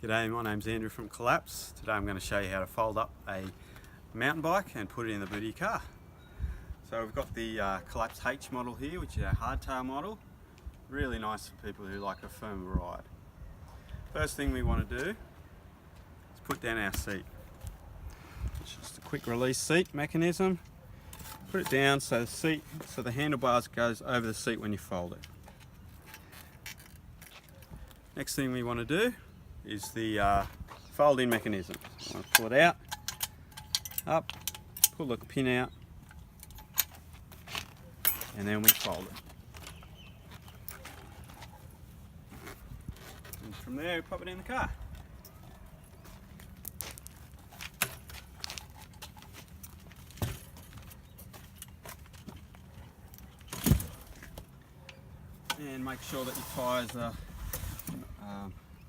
G'day, my name's Andrew from Kallapse. Today I'm going to show you how to fold up a mountain bike and put it in the boot of your car. So we've got the Kallapse H model here, which is our hardtail model. Really nice for people who like a firm ride. First thing we want to do is put down our seat. It's just a quick release seat mechanism. Put it down so the handlebars goes over the seat when you fold it. Next thing we want to do is the folding mechanism. I want to pull it out, up, pull the pin out, and then we fold it. And from there we pop it in the car. And make sure that your tyres are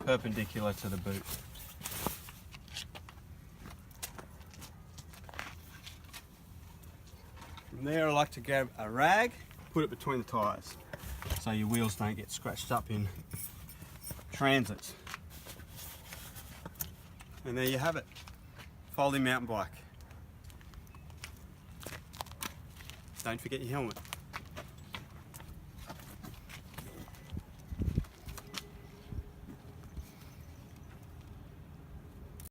perpendicular to the boot. From there I like to grab a rag, put it between the tyres so your wheels don't get scratched up in transits. And there you have it, folding mountain bike. Don't forget your helmet.